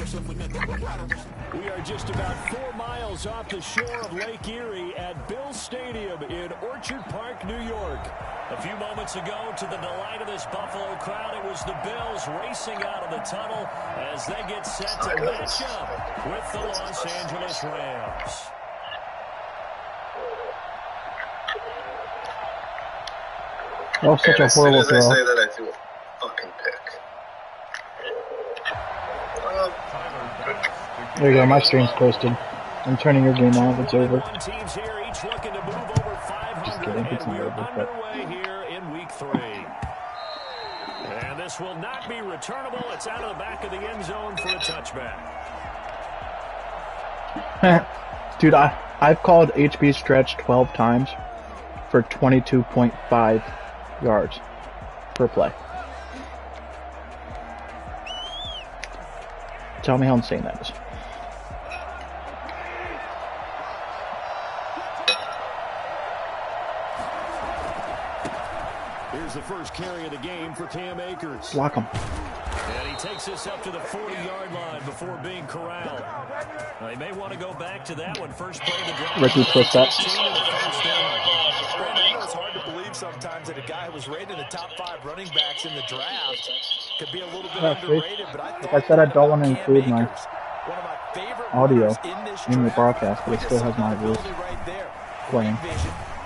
We are just about 4 miles off the shore of Lake Erie at Bill Stadium in Orchard Park, New York. A few moments ago, to the delight of this Buffalo crowd, it was the Bills racing out of the tunnel as they get set to match up with the Los Angeles Rams. Oh, such a horrible throw. As I say that, I feel a fucking pick. There you go, my stream's posted. I'm turning your game off, it's over. Teams here each looking to move over 500, just kidding, it's and not we're over, underway here in week 3. And this will not be returnable. It's out of the back of the end zone for a touchback. Dude, I've called HB stretch 12 times for 22.5 yards per play. Tell me how insane that is. Here's the first carry of the game for Cam Akers. Block him. And he takes this up to the 40-yard line before being corralled. They may want to go back to that one. First play of the drive. Ricky, twist that. It's hard to believe sometimes that a guy who was rated in the top 5 running backs in the draft could be a little bit underrated. But like I said, I don't want to include my audio in the broadcast, but it still has my voice playing.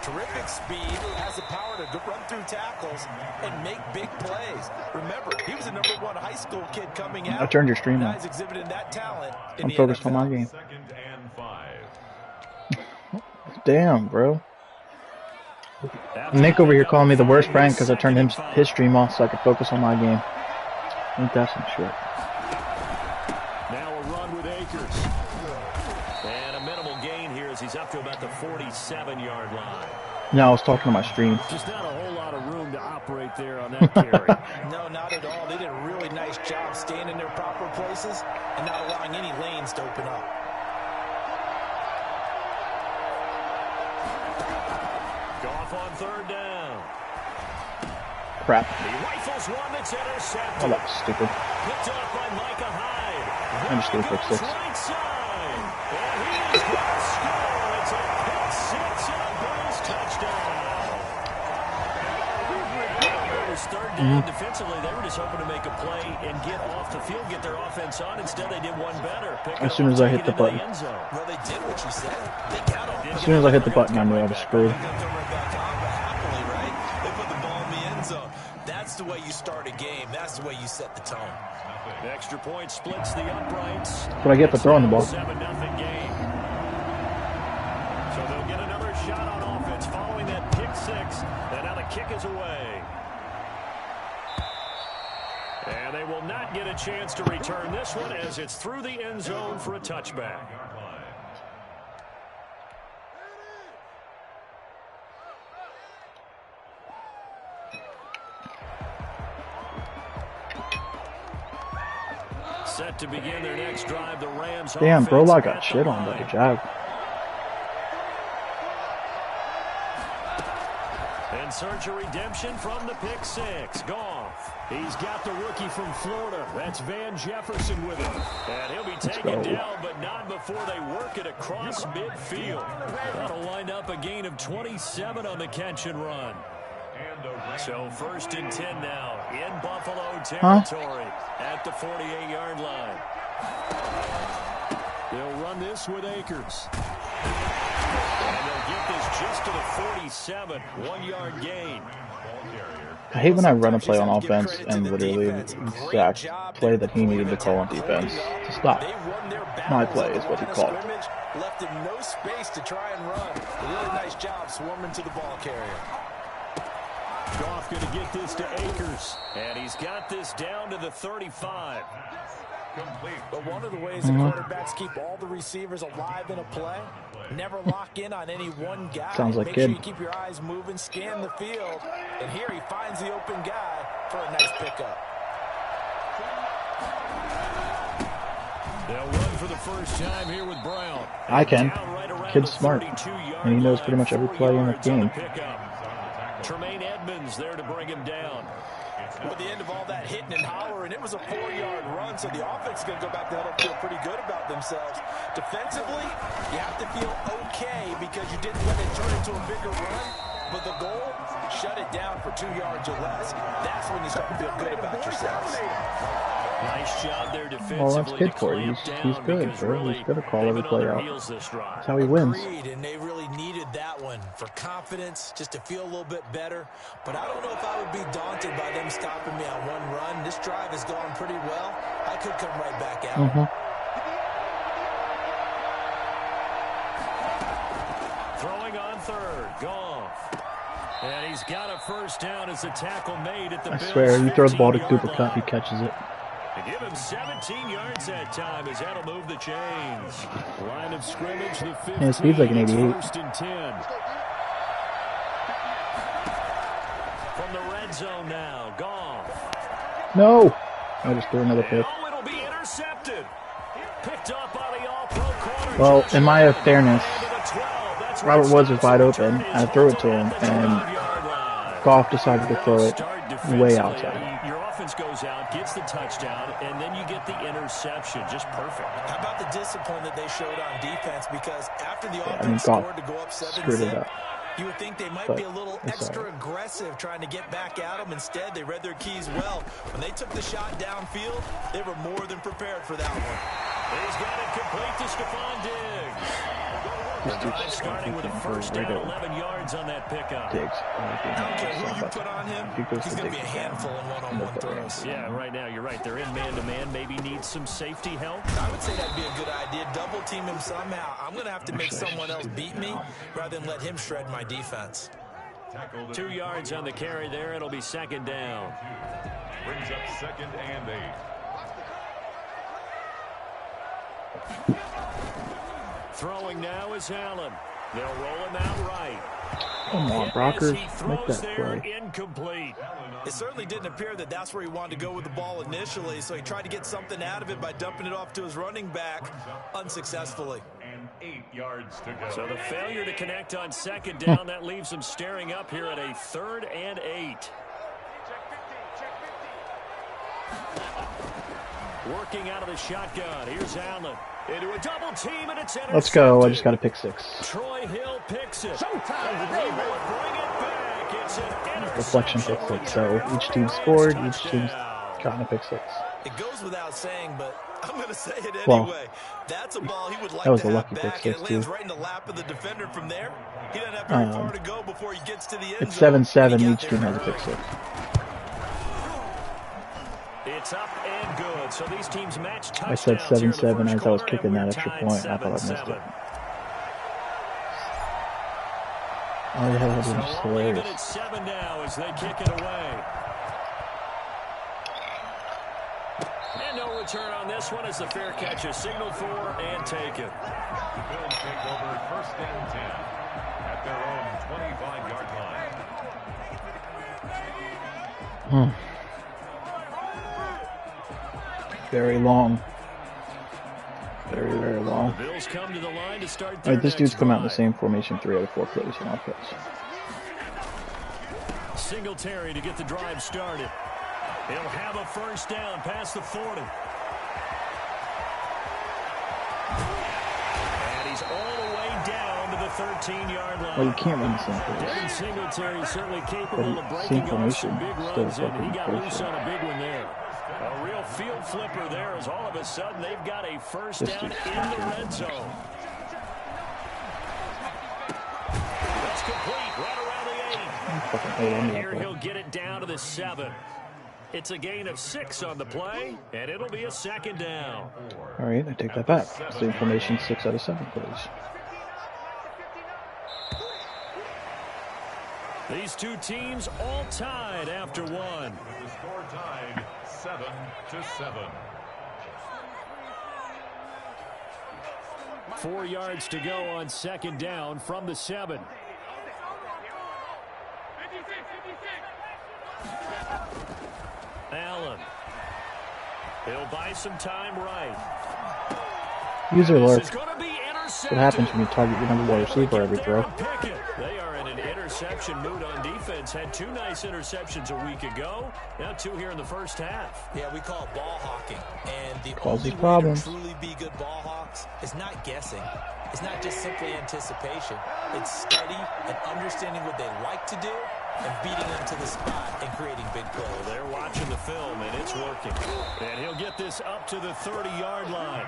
Terrific speed, has the power to run through tackles and make big plays. Remember, he was a #1 high school kid coming out. I turned your stream on. He's exhibiting that talent in I'm the focused NFL. on my game. Damn, bro. Nick over here calling me the worst prank because I turned his stream off so I could focus on my game. Ain't that some shit? Now a run with Akers. And a minimal gain here as he's up to about the 47-yard line. No, I was talking to my stream. Just not a whole lot of room to operate there on that carry. No, not at all. They did a really nice job staying in their proper places and not allowing any lanes to open up. Goff on 3rd down. Crap. He rifles one that's intercepted. Oh, that was stupid. Picked up by Micah Hyde. I'm just going for 6. Right side. And he is going to score. It's a pick 6 and a Bills touchdown. It was 3rd down defensively. They were just hoping to make a play and get off the field, get their offense on. Instead, they did one better. As soon as I hit the button. Well, they did what you said. They got off. As soon as I hit the button, I knew I was screwed. That's the way you start a game. That's the way you set the tone. Extra point splits the uprights. But I get for throwing the ball. 7-0 game. So they'll get another shot on offense following that pick 6. And now the kick is away. And they will not get a chance to return this one as it's through the end zone for a touchback. Set to begin their next drive, the Rams. Damn, bro, I got shit on by the Jag. In search of redemption from the pick 6. Goff. He's got the rookie from Florida. That's Van Jefferson with him. And he'll be taken down, but not before they work it across midfield. That'll wind up a gain of 27 on the catch and run. So 1st and 10 now in Buffalo territory at the 48-yard line. They'll run this with Akers. And they'll get this just to the 47, 1-yard gain. I hate when I run a play on offense and literally the exact play that he needed to call on defense to stop. My play is what he called. Left him no space to try and run. A really nice job swarming to the ball carrier. Goff going to get this to Akers. And he's got this down to the 35. But one of the ways the quarterbacks keep all the receivers alive in a play, never lock in on any one guy. Sounds like Make kid. sure you keep your eyes moving, scan the field. And here he finds the open guy for a nice pickup. They'll run for the first time here with Brown. I can. Kid's smart. And he knows pretty much every play in the game. Tremaine Edmonds there to bring him down. With the end of all that hitting and hollering, it was a 4-yard run, so the offense is going to go back to huddle and feel pretty good about themselves. Defensively, you have to feel okay because you didn't let it turn into a bigger run, but the goal, shut it down for 2 yards or less. That's when you start to feel good about yourselves. Nice job there defensively. Well, that's good for you. He's good, bro. He's going to call every play out. That's how he wins. Agreed, and they really needed that one for confidence, just to feel a little bit better. But I don't know if I would be daunted by them stopping me on one run. This drive has gone pretty well. I could come right back out. Throwing on third. Goff. And he's got a first down as the tackle made at the Bills. I swear, you throw the ball to Cooper Kupp, he catches it. They give him 17 yards that time as that'll move the chains. Line of scrimmage, the 15. Yeah, speed's like an 88. First and 10. From the red zone now, Goff. No! I just threw another pick. Oh, it'll be intercepted. Picked up by the all-pro corner. Well, in my fairness, Robert Woods was wide open. I threw it to him, and Goff decided to throw it way outside. Your offense goes out, gets the touchdown, and then you get the interception. Just perfect. How about the discipline that they showed on defense? Because after the offense scored to go up 7-0, you would think they might be a little extra aggressive trying to get back at them. Instead, they read their keys well. When they took the shot downfield, they were more than prepared for that one. He's got it complete to Stephon Diggs. The drive starting with a first down, 11 yards on that pickup. Diggs. I don't care who you put on him, he's going to be a handful in one-on-one throws. Yeah, right now, you're right. They're in man-to-man. Maybe needs some safety help. I would say that'd be a good idea. Double team him somehow. I'm going to have to make someone else beat me rather than let him shred my defense. 2 yards on the carry there. It'll be second down. Brings up 2nd and 8. Throwing now is Allen. They'll roll him out right. Come on, Brockers. Make that play. Incomplete. It certainly didn't appear that that's where he wanted to go with the ball initially, so he tried to get something out of it by dumping it off to his running back unsuccessfully. And 8 yards to go. So the failure to connect on second down, that leaves him staring up here at a 3rd and 8. Working out of the shotgun. Here's Allen. Into a double team, and it's intercepted. Let's go. I just got a pick 6. Troy Hill picks it. Showtime. They will bring it back. It's an interception. Reflection pick 6. So each team scored, each team's gotten a pick 6. It goes without saying, but I'm going to say it anyway. Well, that's a ball he would like that was to a have lucky back, pick and it 6 lands too. right in the lap of the defender from there. He doesn't have very far to go before he gets to the end It's zone. 7-7. Each team has a pick 6. It's up and good. So these teams match touchdowns. I said 7-7 as I was kicking that extra point. I thought I missed it. Oh yeah, that was just hilarious. It's 7 now as they kick it away. And no return on this one as the fair catch is signaled for and taken. The Bills take over 1st and 10 at their own 25-yard line. Very long. Very, very long. The Bills come to the line to start. All right, this dude's come out in the same formation 3 out of 4 plays on offense. Singletary to get the drive started. He'll have a first down past the 40. And he's all the way down to the 13-yard line. Well, you can't run the same plays. Devin Singletary is certainly capable of breaking off some big runs, and he got loose on a big one there. A real field flipper there as all of a sudden they've got a first down in the red zone. That's complete right around the 8. Here he'll get it down to the 7. It's a gain of 6 on the play, and it'll be a second down. All right, I take that back. Same formation 6 out of 7 plays. These two teams all tied after one. The score tied 7-7. 4 yards to go on second down from the 7. Allen. He'll buy some time right. User alert. This is going to be intercepted. What happens when you target your number 1 receiver every throw? They are in an interception interception mood on defense. Had 2 nice interceptions a week ago. Now 2 here in the first half. Yeah, we call it ball hawking. And the Causes only way problems. to truly be good ball hawks is not guessing. It's not just simply anticipation. It's study and understanding what they like to do and beating them to the spot and creating big plays. Well, they're watching the film, and it's working. And he'll get this up to the 30-yard line.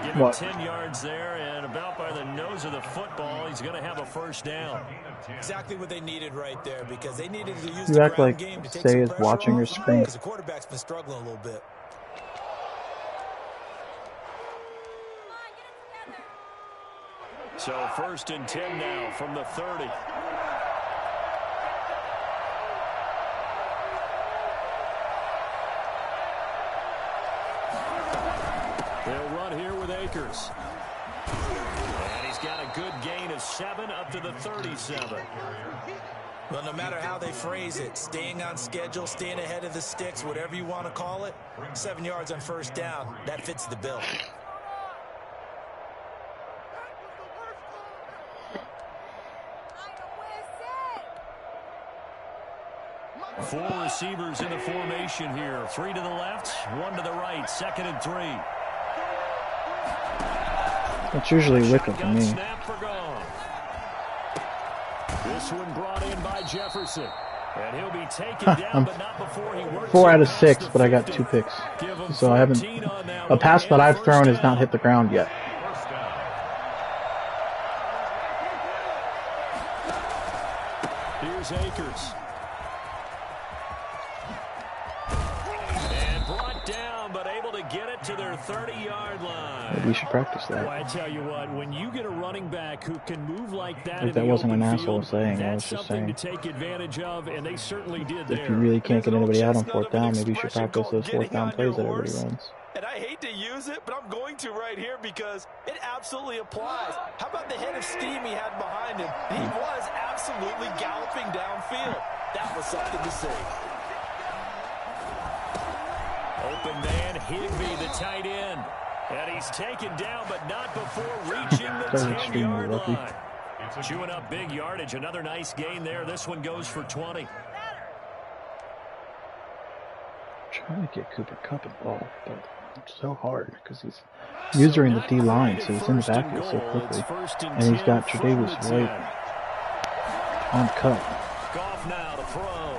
Give him 10 yards there, and about by the nose of the football, he's going to have a first down. Exactly what they needed right there, because they needed to use You the act ground like game to take Say some is pressure watching your off, screen. because the quarterback's been struggling a little bit. So 1st and 10 now from the 30. They'll run here with Akers. And he's got a good gain of 7 up to the 37. Well, no matter how they phrase it, staying on schedule, staying ahead of the sticks, whatever you want to call it, 7 yards on first down, that fits the bill. Four receivers in the formation here. 3 to the left, 1 to the right. 2nd and 3. It's usually wicked for me. Snap for gone. This one brought in by Jefferson. And he'll be taken down, but not before he works 4 out of 6, but I got 2 picks. So I haven't. A pass that I've thrown has not hit the ground yet. Here's Akers. And brought down, but able to get it to their 30-yard line. Maybe we should practice that. Well, I tell you what, when you get a running back who can move like that, Like, that wasn't an asshole field, saying. I was that's just something saying. to take advantage of, and they certainly did there. If you really can't get anybody out on 4th down, maybe you should practice those 4th down plays that everybody runs. And I hate to use it, but I'm going to right here because it absolutely applies. How about the hit of steam he had behind him? He was absolutely galloping downfield. That was something to see. Open man, Higbee, the tight end. And he's taken down, but not before reaching the 10-yard line. Chewing up big yardage. Another nice gain there. This one goes for 20. Trying to get Cooper Kupp involved, but it's so hard because he's using the D line, so he's in the backfield so quickly, and he's got Tre'Davious White on Kupp. Goff now to throw.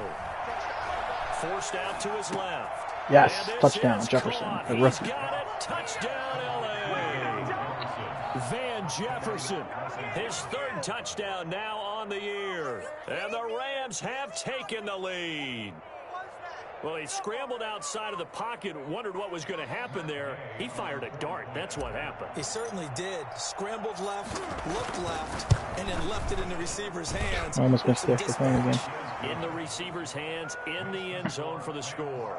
Forced out to his left. Yes, touchdown, Jefferson, the rookie. He's got it. Touchdown, LA. Van Jefferson, his 3rd touchdown now on the year, and the Rams have taken the lead. Well, he scrambled outside of the pocket, wondered what was going to happen there. He fired a dart. That's what happened. He certainly did. Scrambled left, looked left, and then left it in the receiver's hands. I almost missed the extra point again. In the receiver's hands, in the end zone for the score.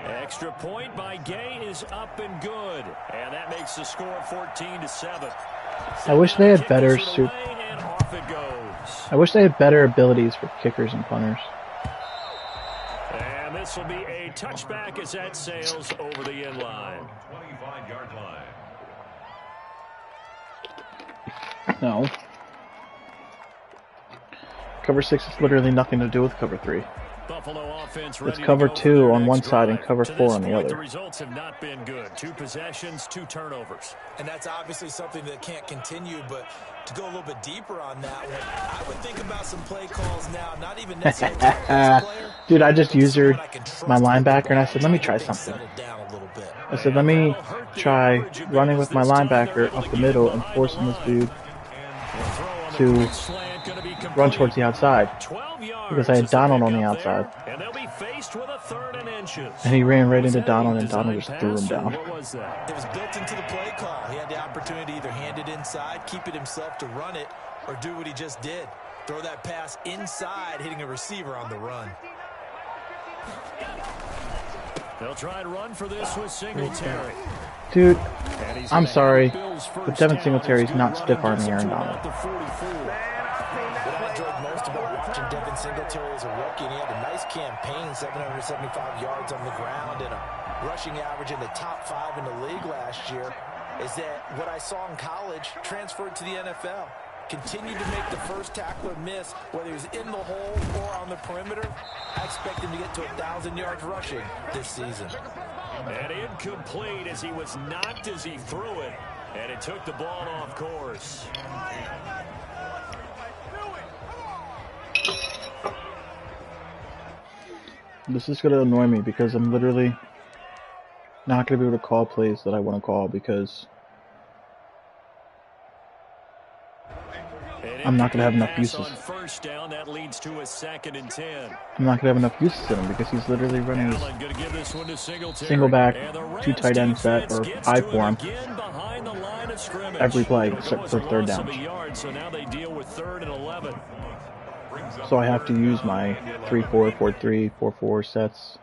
Extra point by Gay is up and good. And that makes the score 14-7. I wish they had better and off it goes. I wish they had better abilities for kickers and punters. And this will be a touchback as that sails over the end line. 25-yard line. No. Cover 6 has literally nothing to do with cover 3. Buffalo offense It's cover 2 on one side and cover 4 on the The other. results have not been good. 2 possessions, 2 turnovers. And that's obviously something that can't continue, but to go a little bit deeper on that one, I would think about some play calls now, not even necessarily player. Dude, I just used my linebacker and I said, let me try something. I said, let me try running with my linebacker up the middle and forcing this dude to run towards the outside. Because I had Donald on the outside. And they'll be faced with a 3rd and inches. And he ran right into Donald, and Donald just threw him down. What was that? It was built into the play call. He had the opportunity to either hand it inside, keep it himself to run it, or do what he just did. Throw that pass inside, hitting a receiver on the run. They'll try and run for this with Singletary. Dude, I'm sorry, but Devin Singletary's not stiff-arming Aaron Donald. What I enjoyed most about watching Devin Singletary as a rookie, and he had a nice campaign, 775 yards on the ground and a rushing average in the top 5 in the league last year, is that what I saw in college transferred to the NFL. continued to make the first tackler miss, whether he's in the hole or on the perimeter. I expect him to get to 1,000 yards rushing this season. And incomplete as he was knocked as he threw it, and it took the ball off course. This is going to annoy me because I'm literally not going to be able to call plays that I want to call because I'm not going to have enough uses. First down, that leads to a 2nd and 10. I'm not going to have enough uses in him because he's literally running his single back, 2 tight end set or high for him every play except for 3rd down. So now they deal with 3rd and 11. So I have to use my 3-4, 4-3, 4-4 sets.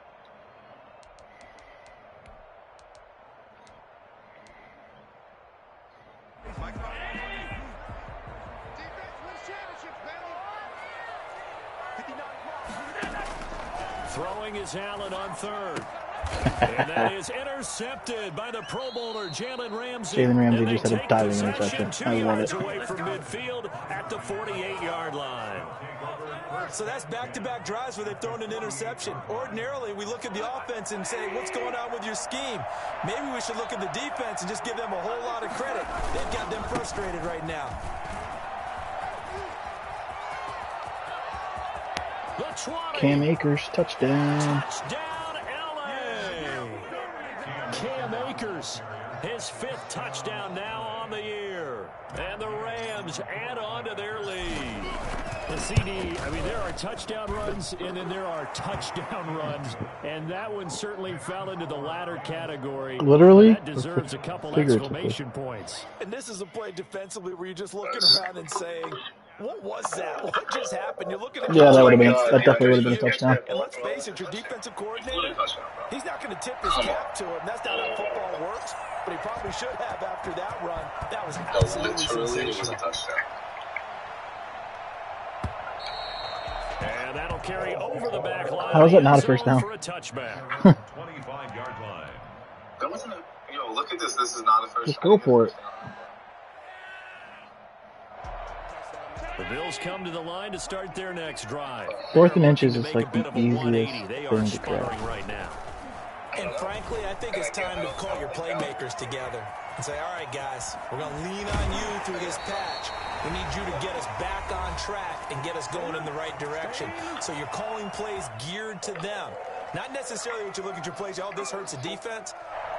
Throwing is Allen on 3rd. And that is intercepted by the Pro Bowler Jalen Ramsey. Jalen Ramsey just had a diving interception. I love it. Away from midfield at the 48-yard line. So that's back-to-back drives where they've thrown an interception. Ordinarily, we look at the offense and say, what's going on with your scheme? Maybe we should look at the defense and just give them a whole lot of credit. They've got them frustrated right now. Cam Akers, touchdown. Touchdown, L.A. Cam Akers, his 5th touchdown now on the year. And the Rams add on to their lead. The CD, I mean, there are touchdown runs, and then there are touchdown runs. And that one certainly fell into the latter category. Literally? That deserves a couple exclamation points. And this is a play defensively where you're just looking around and saying, what was that? What just happened? You're looking at that definitely would have been a touchdown. And let's face it, your defensive coordinator, he's not going to tip his cap to him. That's not how football works. But he probably should have after that run. That was absolutely sensational. And that'll carry over the back line. How is that not a first down? For a touchback. 25-yard line. That wasn't a, look at this. This is not a first down. Just go for it. The Bills come to the line to start their next drive. 4th and inches is like the easiest thing to crack. Right now. And frankly, I think it's time to call your playmakers together and say, all right, guys, we're going to lean on you through this patch. We need you to get us back on track and get us going in the right direction. So you're calling plays geared to them. Not necessarily what you look at your plays, oh, this hurts the defense.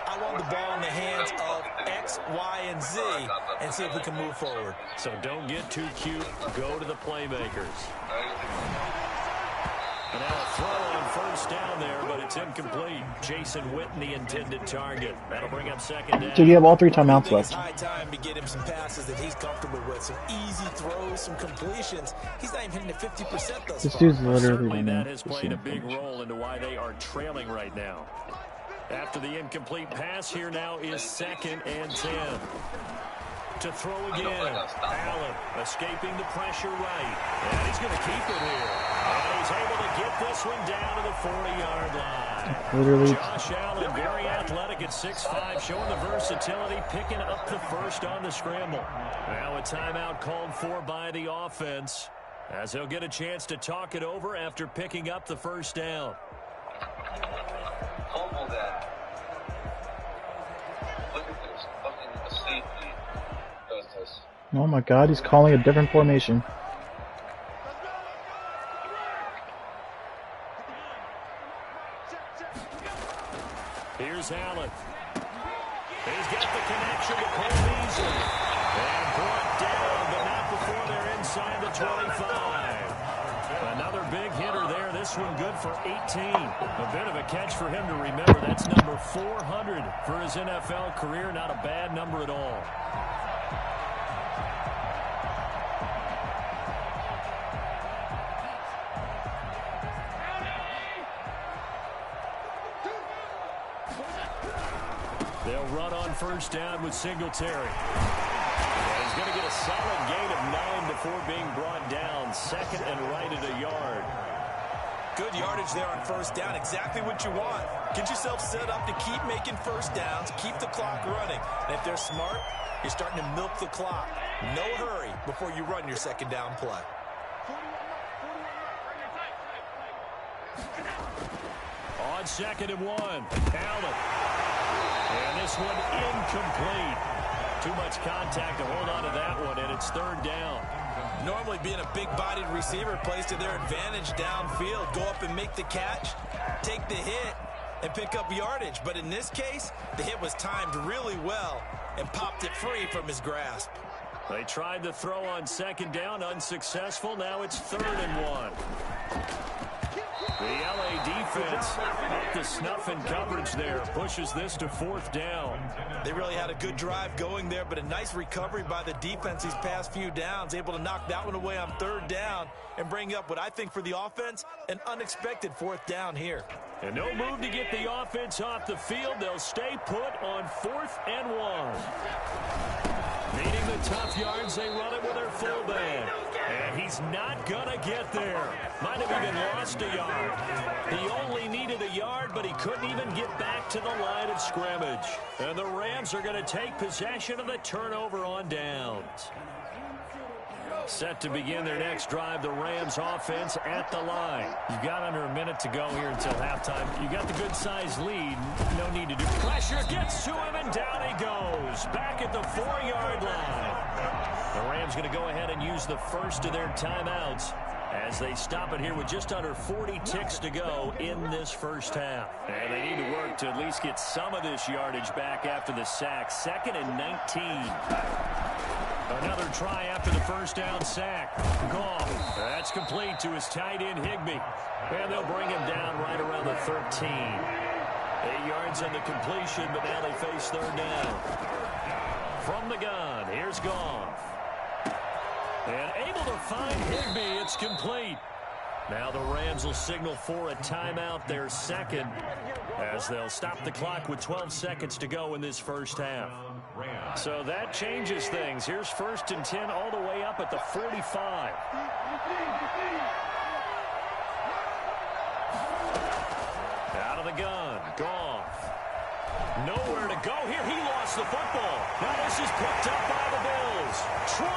I want the ball in the hands of X, Y, and Z and see if we can move forward. So don't get too cute. Go to the playmakers. And now a throw on first down there, but it's incomplete. Jason Witten, the intended target. That'll bring up 2nd down. Dude, you have all 3 timeouts left. It's high time to get him some passes that he's comfortable with. Some easy throws, some completions. He's not even hitting the 50% thus far. This dude's literally Certainly that has played a big role into why they are trailing right now. After the incomplete pass, here now is 2nd and 10. To throw again. Allen escaping the pressure right. And he's going to keep it here. And he's able to get this one down to the 40-yard line. Literally. Josh Allen, very athletic at 6'5", showing the versatility, picking up the first on the scramble. Now a timeout called for by the offense, as he'll get a chance to talk it over after picking up the first down. Fumble that. Look at this. Fucking safety does this. Oh my god, he's calling a different formation. Here's Allen. He's got the connection to Cole Beasley. And brought down, but not before they're inside the 25. Another big hitter there. This one good for 18. A bit of a catch for him to remember. That's number 400 for his NFL career. Not a bad number at all. They'll run on first down with Singletary. And he's going to get a solid gain of 9 before being brought down. 2nd and right at a yard. Good yardage there on first down. Exactly what you want. Get yourself set up to keep making first downs, keep the clock running. And if they're smart, you're starting to milk the clock. No hurry before you run your second down play. On 2nd and 1, Allen. And this one incomplete. Too much contact to hold on to that one, and it's 3rd down. Normally being a big-bodied receiver plays to their advantage downfield. Go up and make the catch, take the hit, and pick up yardage. But in this case, the hit was timed really well and popped it free from his grasp. They tried to throw on 2nd down, unsuccessful. Now it's 3rd and 1. The LA defense up to snuff in coverage there. Pushes this to 4th down. They really had a good drive going there, but a nice recovery by the defense these past few downs. Able to knock that one away on 3rd down and bring up what I think for the offense, an unexpected 4th down here. And no move to get the offense off the field. They'll stay put on 4th and 1. Needing the tough yards, they run it with their fullback. And he's not going to get there. Might have even lost a yard. He only needed a yard, but he couldn't even get back to the line of scrimmage. And the Rams are going to take possession of the turnover on downs. Set to begin their next drive, the Rams offense at the line. You've got under a minute to go here until halftime. You got the good-sized lead. No need to do pressure. Gets to him, and down he goes. Back at the 4-yard line. The Rams going to go ahead and use the first of their timeouts as they stop it here with just under 40 ticks to go in this first half. And they need to work to at least get some of this yardage back after the sack. 2nd and 19. Another try after the first down sack. Goff. That's complete to his tight end, Higbee. And they'll bring him down right around the 13. 8 yards on the completion, but now they face 3rd down. From the gun, here's Goff. And able to find Higbee. It's complete. Now the Rams will signal for a timeout, their second, as they'll stop the clock with 12 seconds to go in this first half. So that changes things. Here's 1st and 10 all the way up at the 45. Out of the gun, Goff. Nowhere to go here. He lost the football. Now this is picked up by the Bills. 20.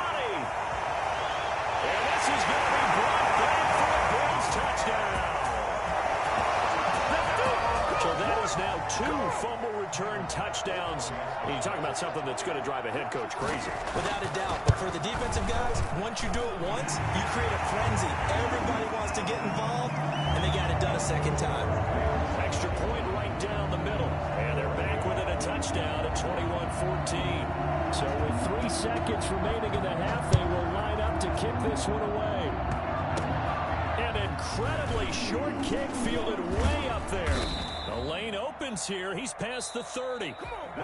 And this is going to be brought back for a Bills touchdown. So that is now 2 fumble return touchdowns. And you talk about something that's going to drive a head coach crazy. Without a doubt. But for the defensive guys, once you do it once, you create a frenzy. Everybody wants to get involved, and they got it done a second time. Extra point right down the middle. And they're back within a touchdown at 21-14. So with 3 seconds remaining in the half, they will line up to kick this one away. An incredibly short kick fielded way up there. The lane opens here. He's past the 30.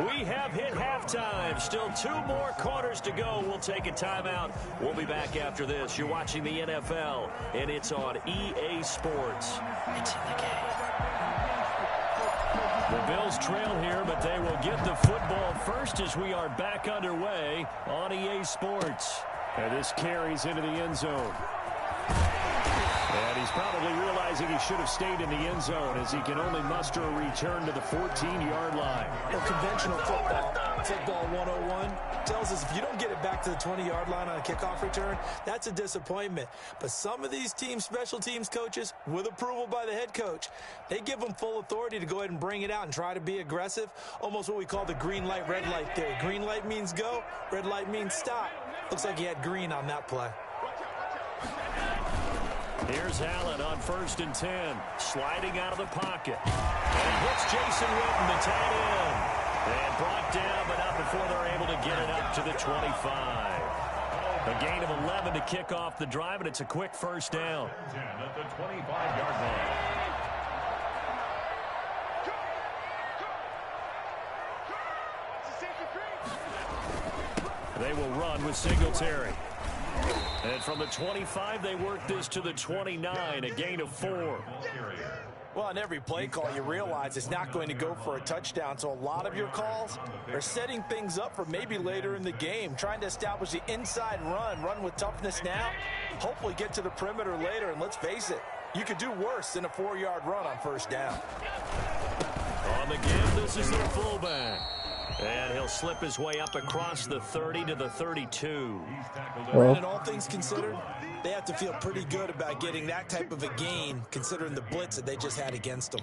We have hit halftime. Still 2 more quarters to go. We'll take a timeout. We'll be back after this. You're watching the NFL, and it's on EA Sports. It's in the game. The Bills trail here, but they will get the football first as we are back underway on EA Sports. And this carries into the end zone. And he's probably realizing he should have stayed in the end zone as he can only muster a return to the 14-yard line. Well, conventional football 101 tells us if you don't get it back to the 20-yard line on a kickoff return, that's a disappointment. But some of these special teams coaches, with approval by the head coach, they give them full authority to go ahead and bring it out and try to be aggressive, almost what we call the green light, red light theory. Green light means go, red light means stop. Looks like he had green on that play. Here's Allen on 1st and 10, sliding out of the pocket. And hits Jason Witten, the tight end. And brought down, but not before they're able to get it up to the 25. A gain of 11 to kick off the drive, and it's a quick first down. At the 25-yard line. They will run with Singletary. And from the 25, they work this to the 29, a gain of 4. Well, on every play call, you realize it's not going to go for a touchdown. So a lot of your calls are setting things up for maybe later in the game, trying to establish the inside run with toughness now, hopefully get to the perimeter later. And let's face it, you could do worse than a 4-yard run on first down. On the give, this is their fullback. And he'll slip his way up across the 30 to the 32. Well, And all things considered, they have to feel pretty good about getting that type of a gain, considering the blitz that they just had against them.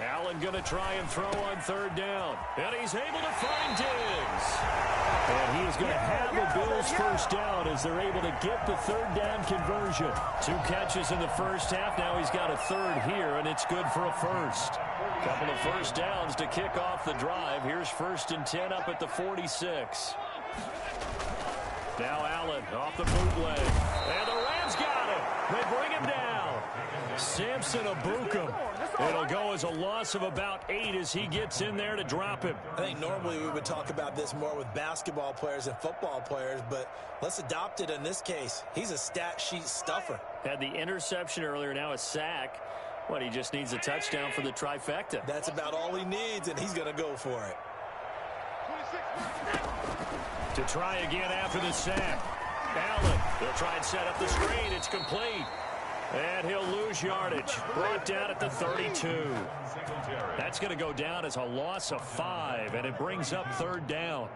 Allen going to try and throw on third down. And he's able to find Diggs. And he is going to have a Bills first down as they're able to get the third down conversion. 2 catches in the first half. Now he's got a third here, and it's good for a first. Couple of first downs to kick off the drive. Here's 1st and 10 up at the 46. Now Allen off the bootleg. And the Rams got him. They bring him down. Samson Abukum. It'll go as a loss of about 8 as he gets in there to drop him. I think normally we would talk about this more with basketball players and football players, but let's adopt it in this case. He's a stat sheet stuffer. Had the interception earlier, now a sack. What, he just needs a touchdown for the trifecta. That's about all he needs, and he's going to go for it. To try again after the sack. Allen, they'll try and set up the screen. It's complete. And he'll lose yardage. Brought down at the 32. That's going to go down as a loss of 5, and it brings up third down.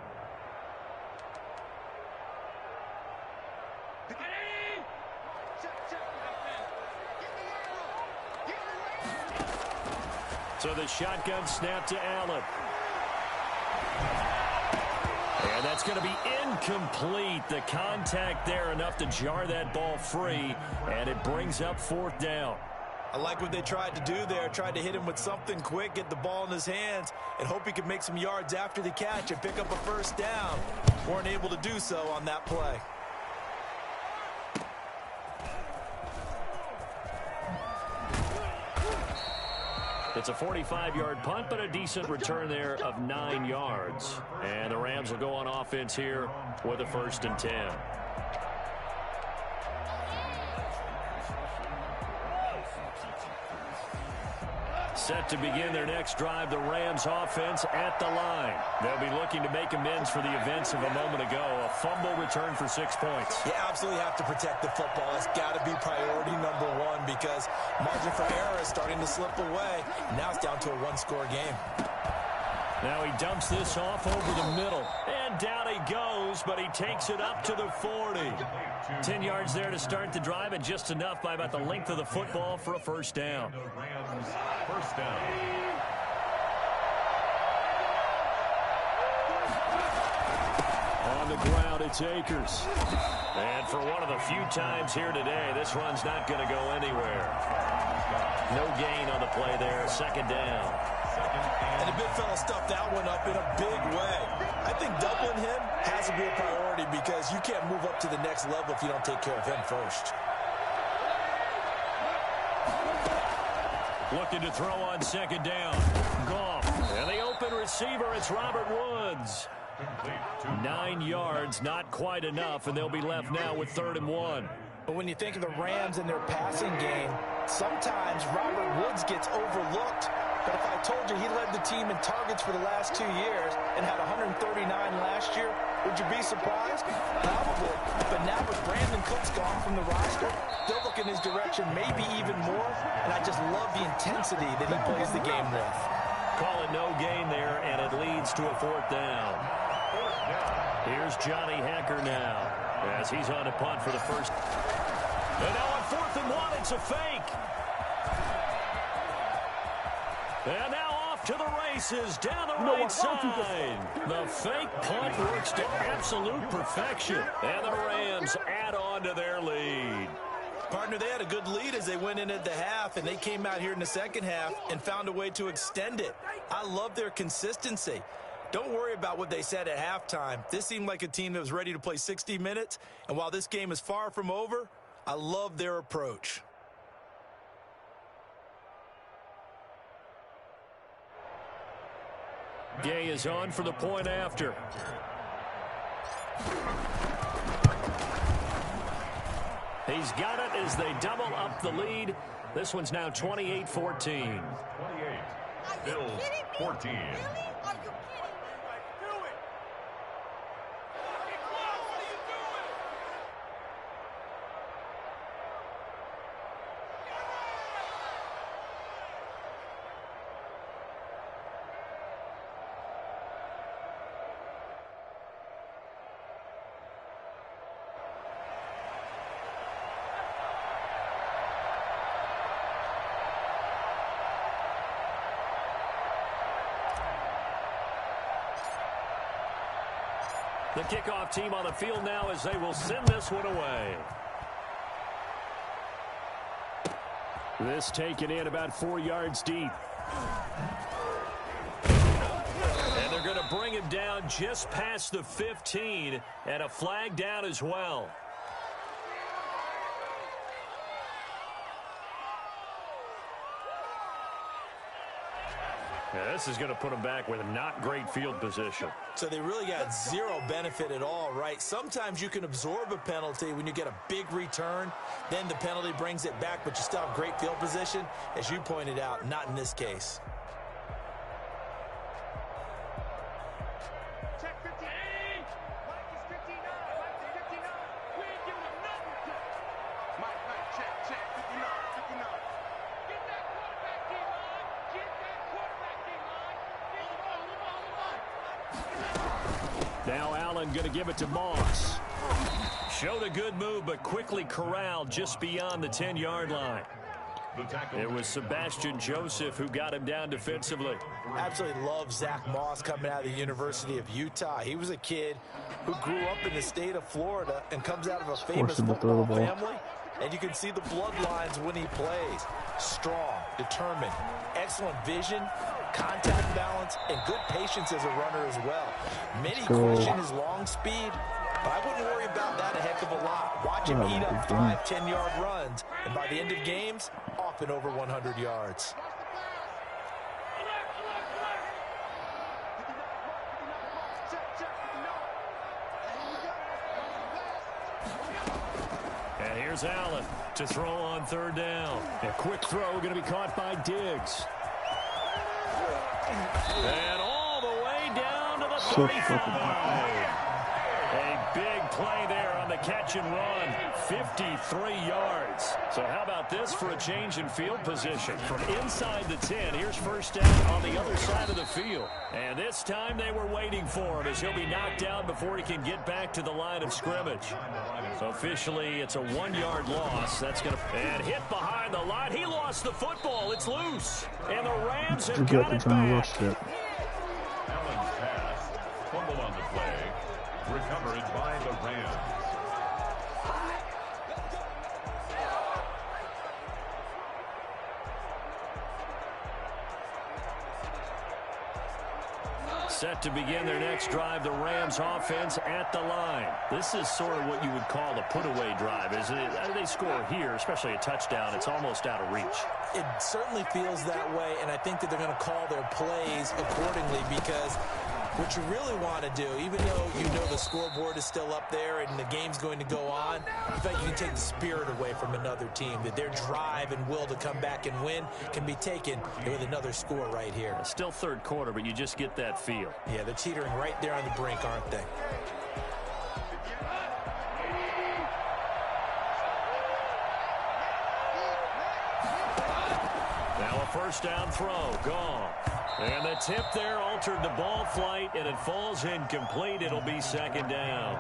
So the shotgun snap to Allen. And that's going to be incomplete. The contact there enough to jar that ball free, and it brings up 4th down. I like what they tried to do there. Tried to hit him with something quick, get the ball in his hands, and hope he could make some yards after the catch and pick up a first down. Weren't able to do so on that play. It's a 45-yard punt, but a decent return there of 9 yards. And the Rams will go on offense here with a 1st and 10. Set to begin their next drive, the Rams offense at the line. They'll be looking to make amends for the events of a moment ago. A fumble return for 6 points. You absolutely have to protect the football. It's got to be priority number 1 because margin for error is starting to slip away. Now it's down to a 1-score game. Now he dumps this off over the middle. And down he goes, but he takes it up to the 40. 10 yards there to start the drive, and just enough by about the length of the football for a first down. First down. On the ground, it's Akers. And for one of the few times here today, this run's not going to go anywhere. No gain on the play there. 2nd down. And the big fella stuffed that one up in a big way. I think doubling him has to be a priority because you can't move up to the next level if you don't take care of him first. Looking to throw on 2nd down. Goff. And the open receiver, it's Robert Woods. 9 yards, not quite enough, and they'll be left now with 3rd and 1. But when you think of the Rams and their passing game, sometimes Robert Woods gets overlooked. But if I told you he led the team in targets for the last 2 years and had 139 last year, would you be surprised? Probably. But now with Brandon Cooks gone from the roster, they'll look in his direction maybe even more. And I just love the intensity that he plays the game with. Call it no gain there, and it leads to a 4th down. Here's Johnny Hecker now as he's on a punt for the first. And now on 4th and 1, it's a fake. And now off to the races down the right side. The fake punt works to absolute perfection. And the Rams add on to their lead. Partner, they had a good lead as they went in at the half, and they came out here in the second half and found a way to extend it. I love their consistency. Don't worry about what they said at halftime. This seemed like a team that was ready to play 60 minutes, and while this game is far from over, I love their approach. Gay is on for the point after. He's got it as they double up the lead. This one's now 28-14. 28. Bills 14. The kickoff team on the field now as they will send this one away. This taken in about 4 yards deep. And they're going to bring him down just past the 15, and a flag down as well. Yeah, this is going to put them back with not great field position. So they really got zero benefit at all, right? Sometimes you can absorb a penalty when you get a big return. Then the penalty brings it back, but you still have great field position. As you pointed out, not in this case. Check 15. Mike is 59. Mike is 59. We ain't giving him nothing. Mike, check 59. 59. Get that quarterback in line. Get that quarterback in line. Get the ball. Now Allen going to give it to Moss. Showed a good move, but quickly corralled just beyond the 10-yard line. It was Sebastian Joseph who got him down defensively. Absolutely love Zach Moss coming out of the University of Utah. He was a kid who grew up in the state of Florida and comes out of a famous football family. And you can see the bloodlines when he plays. Strong, determined, excellent vision, contact balance, and good patience as a runner as well. Many question his long speed, but I wouldn't worry about that a heck of a lot. Watch him eat up 5 10-yard runs, and by the end of games, often over 100 yards. And here's Allen to throw on third down. A quick throw going to be caught by Diggs. And all the way down to the 35. A big play there on the catch and run. 53 yards. So how about this for a change in field position? From inside the 10, here's first down on the other side of the field. And this time they were waiting for him as he'll be knocked down before he can get back to the line of scrimmage. So officially, it's a 1-yard loss. That's going to and hit behind the line. He lost the football. It's loose. And the Rams have got it back. Allen's pass, fumble on the play, recovered by the Rams. Set to begin their next drive, the Rams offense at the line. This is sort of what you would call a put-away drive, isn't it? They score here, especially a touchdown. It's almost out of reach. It certainly feels that way, and I think that they're going to call their plays accordingly because what you really want to do, even though you know the scoreboard is still up there and the game's going to go on, in fact, you can take the spirit away from another team, that their drive and will to come back and win can be taken with another score right here. Still third quarter, but you just get that feel. Yeah, they're teetering right there on the brink, aren't they? Now a first down throw, gone. And the tip there altered the ball flight, and it falls incomplete. It'll be second down.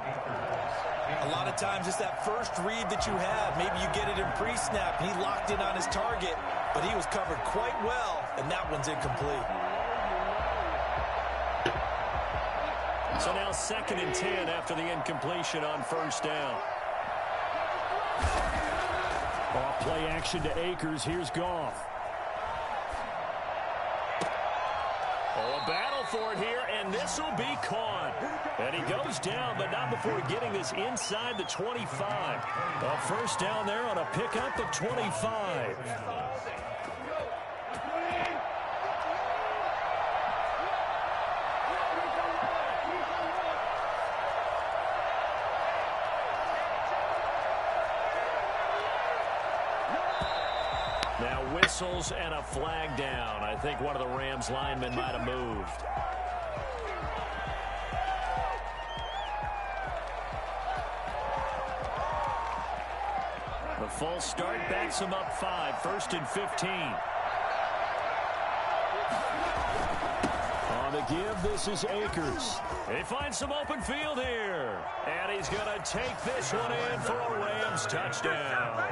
A lot of times it's that first read that you have. Maybe you get it in pre-snap. He locked in on his target, but he was covered quite well, and that one's incomplete. So now 2nd and 10 after the incompletion on first down. Off play action to Akers. Here's Goff. Oh, a battle for it here, and this will be caught. And he goes down, but not before getting this inside the 25. A first down there on a pickup of 25. Now whistles and a flag down. I think one of the Rams linemen might have moved. The false start backs him up 5, 1st and 15. On the give, this is Akers. He finds some open field here. And he's going to take this one in for a Rams touchdown.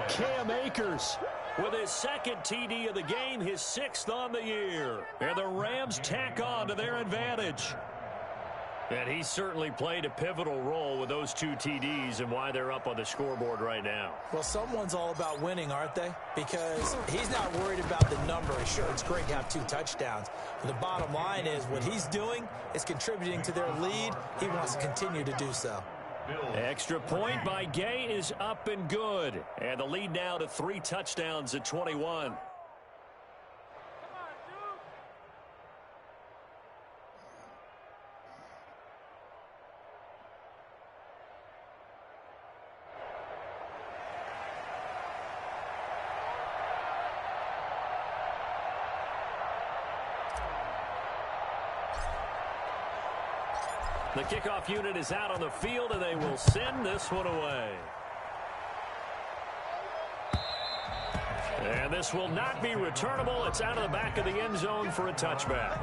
Cam Akers with his 2nd TD of the game, his 6th on the year. And the Rams tack on to their advantage. And he's certainly played a pivotal role with those 2 TDs and why they're up on the scoreboard right now. Well, someone's all about winning, aren't they? Because he's not worried about the number. Sure, it's great to have 2 touchdowns. But the bottom line is what he's doing is contributing to their lead. He wants to continue to do so. Extra point by Gay is up and good. And the lead now to 3 touchdowns at 21. The kickoff unit is out on the field, and they will send this one away. And this will not be returnable. It's out of the back of the end zone for a touchback.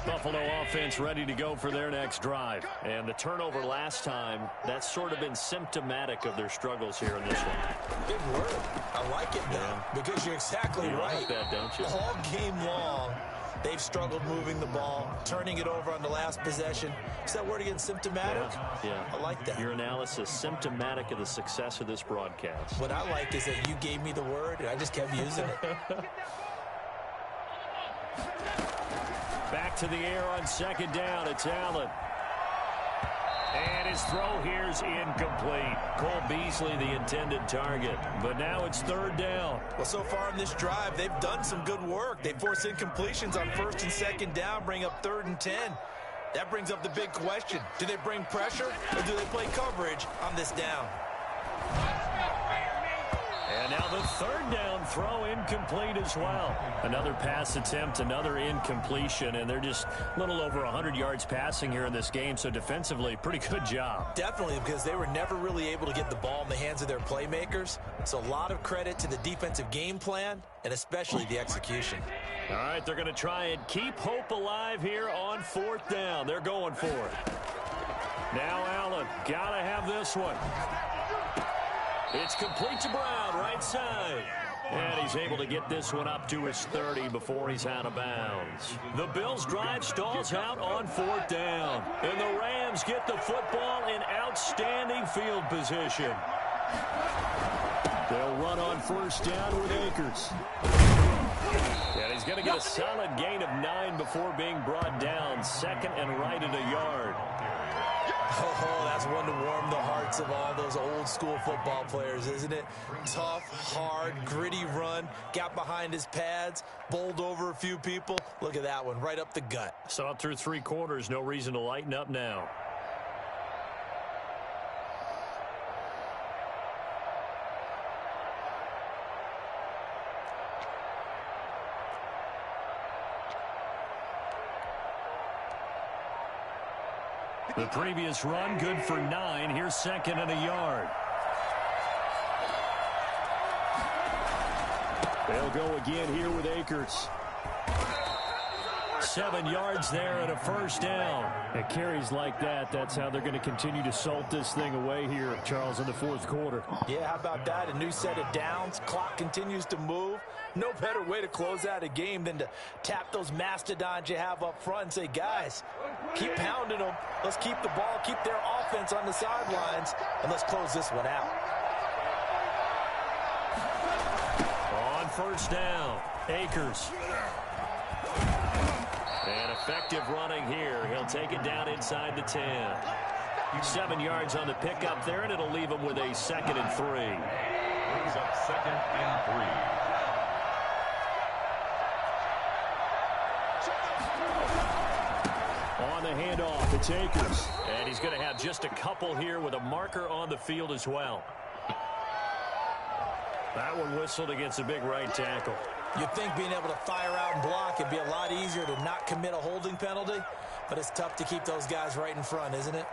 Buffalo offense ready to go for their next drive. And the turnover last time, that's sort of been symptomatic of their struggles here in this one. Good word. I like it, though, because you're exactly right. Like that, don't you? All game long, they've struggled moving the ball, turning it over on the last possession. Is that word again, symptomatic? Yeah. I like that. Your analysis, symptomatic of the success of this broadcast. What I like is that you gave me the word, and I just kept using it. Back to the air on second down. It's Allen. And his throw here is incomplete. Cole Beasley, the intended target. But now it's third down. Well, so far in this drive, they've done some good work. They force incompletions on first and second down, bring up 3rd and 10. That brings up the big question. Do they bring pressure, or do they play coverage on this down? And now the third down throw incomplete as well. Another pass attempt, another incompletion, and they're just a little over 100 yards passing here in this game, so defensively, pretty good job. Definitely, because they were never really able to get the ball in the hands of their playmakers. So a lot of credit to the defensive game plan, and especially the execution. All right, they're going to try and keep hope alive here on 4th down. They're going for it. Now Allen, got to have this one. It's complete to Brown, right side. And he's able to get this one up to his 30 before he's out of bounds. The Bills' drive stalls out on 4th down. And the Rams get the football in outstanding field position. They'll run on 1st down with Akers. And he's going to get a solid gain of 9 before being brought down. 2nd and right at a yard. Oh, that's one to warm the hearts of all those old school football players, isn't it? Tough, hard, gritty run, got behind his pads, bowled over a few people. Look at that one, right up the gut. Saw it through 3 quarters, no reason to lighten up now. The previous run, good for 9. Here's 2nd and a yard. They'll go again here with Akers. 7 yards there and a 1st down. At carries like that, that's how they're going to continue to salt this thing away here, Charles, in the 4th quarter. Yeah, how about that? A new set of downs. Clock continues to move. No better way to close out a game than to tap those mastodons you have up front and say, guys, keep pounding them. Let's keep the ball, keep their offense on the sidelines, and let's close this one out. On 1st down, Akers. And effective running here. He'll take it down inside the 10. 7 yards on the pickup there, and it'll leave him with a 2nd and 3. Brings up 2nd and 3. On the handoff, it's Akers. And he's going to have just a couple here with a marker on the field as well. That one whistled against a big right tackle. You'd think being able to fire out and block would be a lot easier to not commit a holding penalty, but it's tough to keep those guys right in front, isn't it?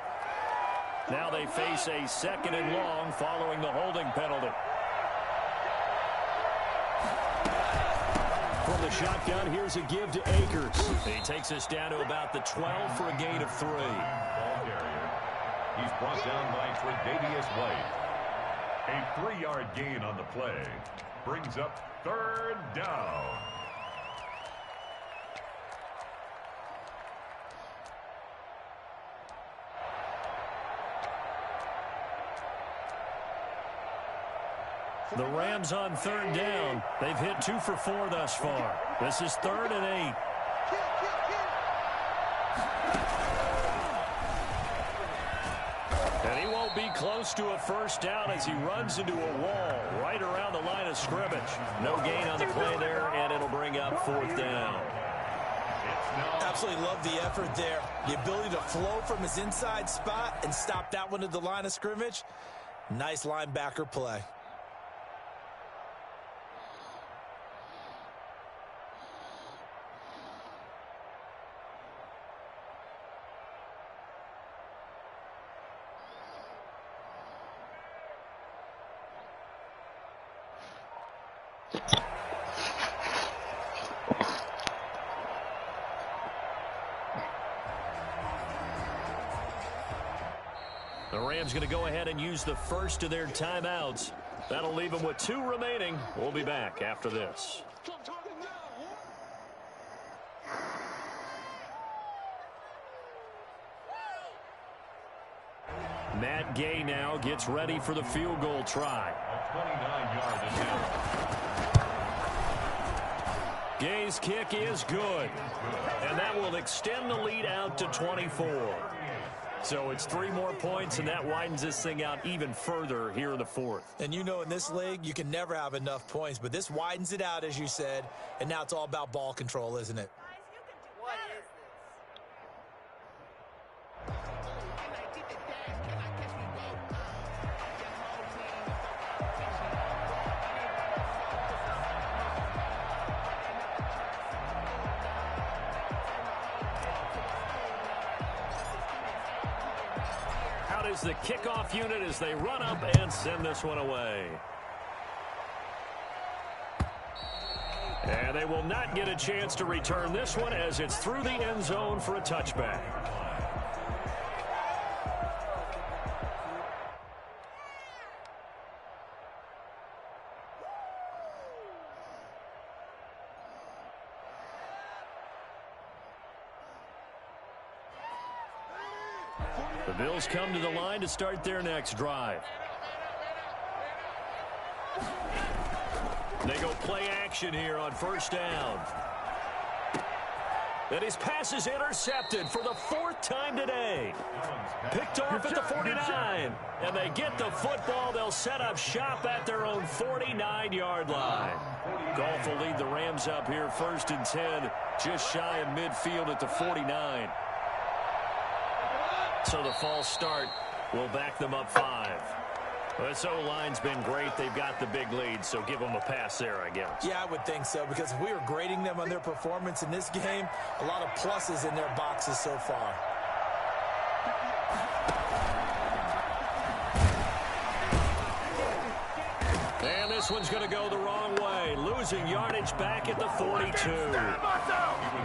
Now they face a 2nd and long following the holding penalty. From the shotgun, here's a give to Akers. He takes us down to about the 12 for a gain of 3. Ball carrier. He's brought down by Tre'Davious White. A 3-yard gain on the play brings up 3rd down. The Rams on 3rd down. They've hit 2 for 4 thus far. This is 3rd and 8. And he won't be close to a first down as he runs into a wall right around the line of scrimmage. No gain on the play there, and it'll bring up 4th down. Absolutely love the effort there. The ability to flow from his inside spot and stop that one at the line of scrimmage. Nice linebacker play. The Rams going to go ahead and use the first of their timeouts. That'll leave them with 2 remaining. We'll be back after this. Matt Gay now gets ready for the field goal try. 29-yard attempt. Gay's kick is good, and that will extend the lead out to 24. So it's 3 more points, and that widens this thing out even further here in the 4th. And you know in this league, you can never have enough points, but this widens it out, as you said, and now it's all about ball control, isn't it? What is Out is the kickoff unit as they run up and send this one away. And they will not get a chance to return this one as it's through the end zone for a touchback. The Bills come to the line to start their next drive. They go play action here on first down. And his pass is intercepted for the 4th time today. Picked off at the 49. And they get the football. They'll set up shop at their own 49-yard line. Goff will lead the Rams up here 1st and 10. Just shy of midfield at the 49. So the false start will back them up 5. Well, this O-line's been great. They've got the big lead, so give them a pass there, I guess. Yeah, I would think so, because if we were grading them on their performance in this game, a lot of pluses in their boxes so far. And this one's going to go the wrong way. Losing yardage back at the 42.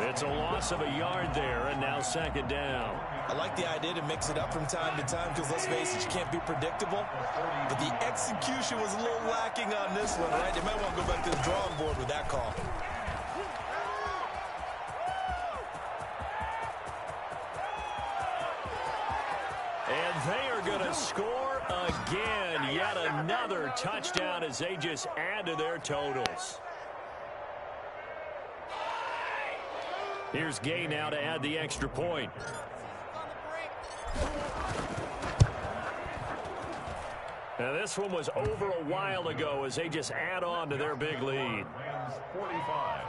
It's a loss of a yard there, and now 2nd down. I like the idea to mix it up from time to time because, let's face it, you can't be predictable. But the execution was a little lacking on this one, right? They might want to go back to the drawing board with that call. And they are going to score again. Yet another touchdown as they just add to their totals. Here's Gay now to add the extra point. Now this one was over a while ago as they just add on to their big lead. Rams 45,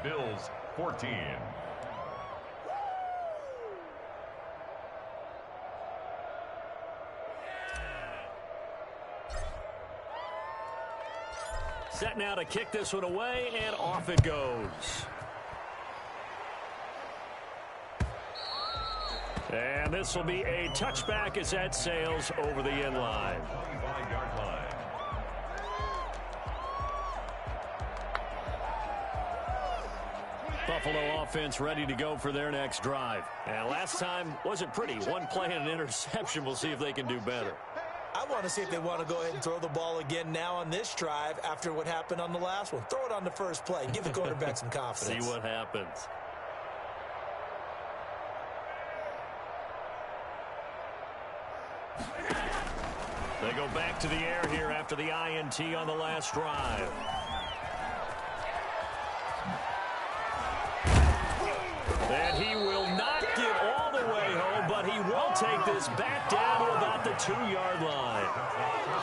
Bills 14. Set now to kick this one away, and off it goes. And this will be a touchback as that sails over the end line. 25-yard line. Buffalo offense ready to go for their next drive. And last time wasn't pretty. One play and an interception. We'll see if they can do better. I I want to see if they want to go ahead and throw the ball again now on this drive after what happened on the last one. Throw it on the first play. Give the quarterback some confidence. See what happens. They go back to the air here after the INT on the last drive. And he will not get all the way home, but he will take this back down to about the 2-yard line.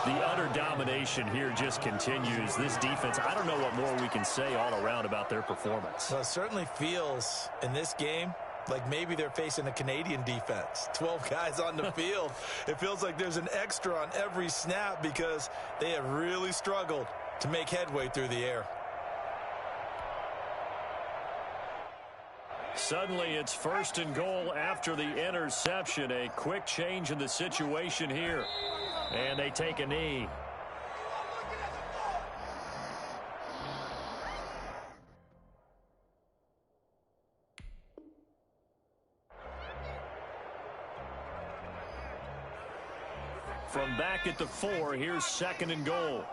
The utter domination here just continues. This defense, I don't know what more we can say all around about their performance. Well, it certainly feels in this game like maybe they're facing a Canadian defense. 12 guys on the field. It feels like there's an extra on every snap because they have really struggled to make headway through the air. Suddenly it's 1st and goal after the interception. A quick change in the situation here. And they take a knee. From back at the 4, here's 2nd and goal.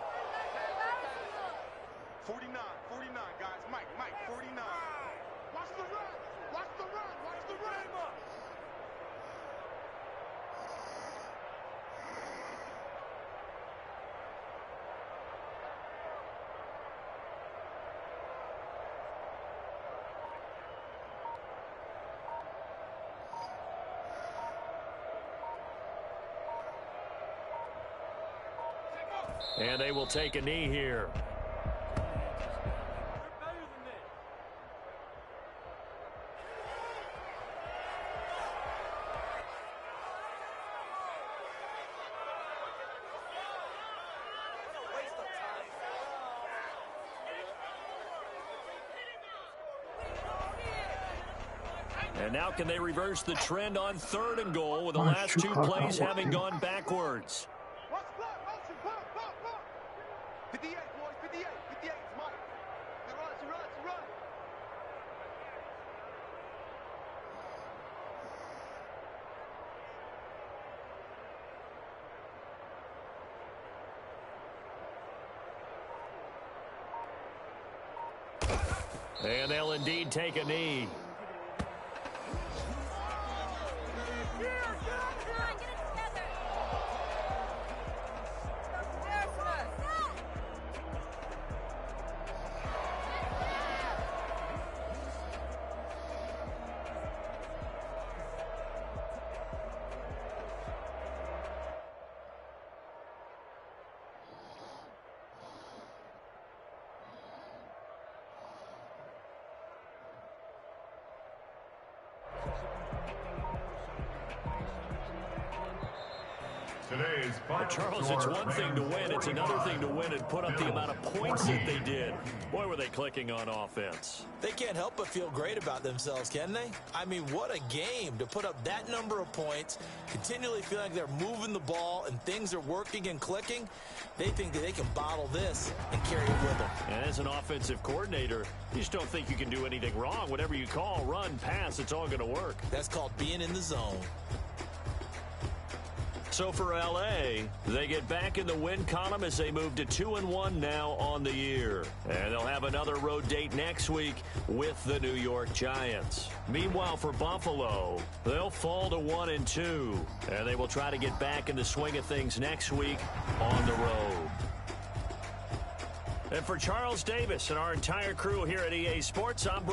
49, guys. Mike, 49. Watch the run. Watch the run. Watch the run. And they will take a knee here. And now can they reverse the trend on 3rd and goal with the last 2 plays having gone backwards? 58, boys, 58, 58, it's Mike. It's a run. And they'll indeed take a knee. Charles, it's one thing to win. It's another thing to win and put up the amount of points that they did. Boy, were they clicking on offense. They can't help but feel great about themselves, can they? I mean, what a game to put up that number of points, continually feeling like they're moving the ball and things are working and clicking. They think that they can bottle this and carry it with them. And as an offensive coordinator, you just don't think you can do anything wrong. Whatever you call, run, pass, it's all going to work. That's called being in the zone. So for L.A., they get back in the win column as they move to 2-1 now on the year. And they'll have another road date next week with the New York Giants. Meanwhile, for Buffalo, they'll fall to 1-2. And they will try to get back in the swing of things next week on the road. And for Charles Davis and our entire crew here at EA Sports, I'm